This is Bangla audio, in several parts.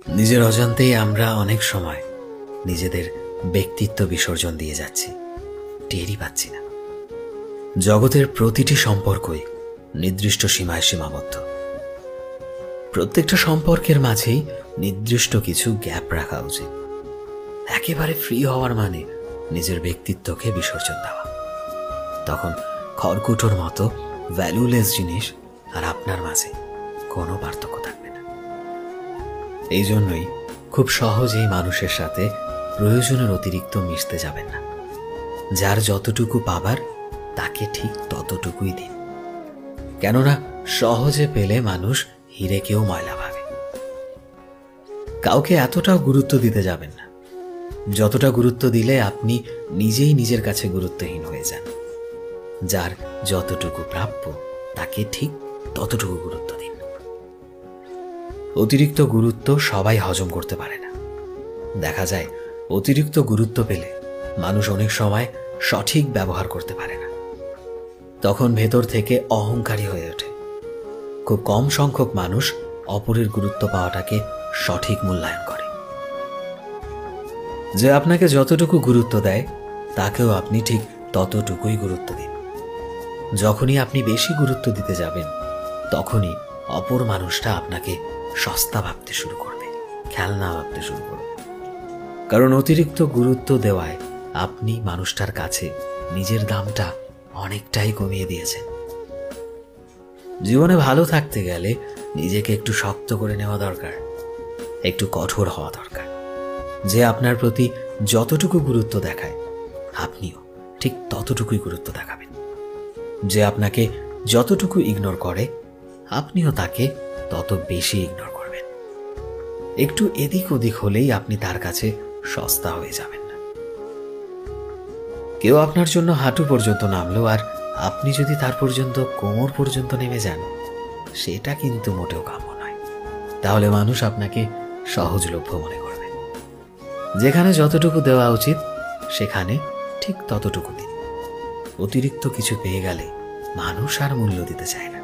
নিজের অজান্তেই আমরা অনেক সময় নিজেদের ব্যক্তিত্ব বিসর্জন দিয়ে যাচ্ছি, টেরই পাচ্ছি না। জগতের প্রতিটি সম্পর্কই নির্দিষ্ট সীমায় সীমাবদ্ধ। প্রত্যেকটা সম্পর্কের মাঝেই নির্দিষ্ট কিছু গ্যাপ রাখা উচিত। একেবারে ফ্রি হওয়ার মানে নিজের ব্যক্তিত্বকে বিসর্জন দেওয়া। তখন খড়কুটোর মতো ভ্যালুলেস জিনিস আর আপনার মাঝে কোনো পার্থক্য থাকবে না। এই জন্যই খুব সহজেই মানুষের সাথে প্রয়োজনের অতিরিক্ত মিশতে যাবেন না। যার যতটুকু পাবার তাকে ঠিক ততটুকুই দিন। কেননা সহজে পেলে মানুষ হিরেকেও ময়লা ভাবে। কাউকে এতটাও গুরুত্ব দিতে যাবেন না যতটা গুরুত্ব দিলে আপনি নিজেই নিজের কাছে গুরুত্বহীন হয়ে যান। যার যতটুকু প্রাপ্য তাকে ঠিক ততটুকু গুরুত্ব দিন। অতিরিক্ত গুরুত্ব সবাই হজম করতে পারে না। দেখা যায় অতিরিক্ত গুরুত্ব পেলে মানুষ অনেক সময় সঠিক ব্যবহার করতে পারে না। তখন ভেতর থেকে অহংকারী হয়ে ওঠে। খুব কম সংখ্যক মানুষ অপরের গুরুত্ব পাওয়াটাকে সঠিক মূল্যায়ন করে। যে আপনাকে যতটুকু গুরুত্ব দেয় তাকেও আপনি ঠিক ততটুকুই গুরুত্ব দিন। যখনই আপনি বেশি গুরুত্ব দিতে যাবেন তখনই অপর মানুষটা আপনাকে সস্তা ভাবতে শুরু করবে, খেলনা ভাবতে শুরু করবে। কারণ অতিরিক্ত গুরুত্ব দেওয়ায় আপনি মানুষটার কাছে নিজের দামটা অনেকটাই কমিয়ে দিয়েছেন। জীবনে ভালো থাকতে গেলে নিজেকে একটু শক্ত করে নেওয়া দরকার, একটু কঠোর হওয়া দরকার। যে আপনার প্রতি যতটুকু গুরুত্ব দেখায় আপনিও ঠিক ততটুকুই গুরুত্ব দেখাবেন। যে আপনাকে যতটুকু ইগনোর করে আপনিও তাকে তত বেশি ইগনোর করবেন। একটু এদিক ওদিক হলেই আপনি তার কাছে সস্তা হয়ে যাবেন না। কেউ আপনার জন্য হাঁটু পর্যন্ত নামলো আর আপনি যদি তার পর্যন্ত কোমর পর্যন্ত নেমে যান, সেটা কিন্তু মোটেও কাম্য নয়। তাহলে মানুষ আপনাকে সহজলভ্য মনে করবে। যেখানে যতটুকু দেওয়া উচিত সেখানে ঠিক ততটুকু দিন। অতিরিক্ত কিছু পেয়ে গেলে মানুষ আর মূল্য দিতে চায় না।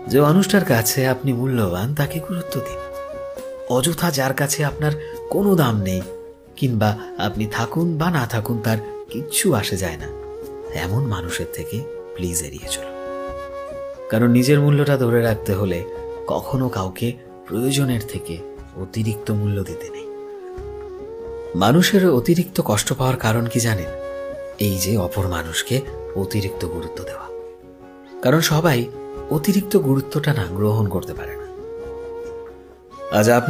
যে মানুষটার কাছে আপনি মূল্যবান তাকে গুরুত্ব দিন। অযথা যার কাছে আপনার কোনো দাম নেই কিংবা আপনি থাকুন বা না থাকুন তার কিচ্ছু আসে যায় না, এমন মানুষের থেকে প্লিজ এড়িয়ে চলুন। কারণ নিজের মূল্যটা ধরে রাখতে হলে কখনো কাউকে প্রয়োজনের থেকে অতিরিক্ত মূল্য দিতে নেই। মানুষের অতিরিক্ত কষ্ট পাওয়ার কারণ কি জানেন? এই যে অপর মানুষকে অতিরিক্ত গুরুত্ব দেওয়া। কারণ সবাই অতিরিক্ত গুরুত্বটা না গ্রহণ করতে পারে না। আজ আপনার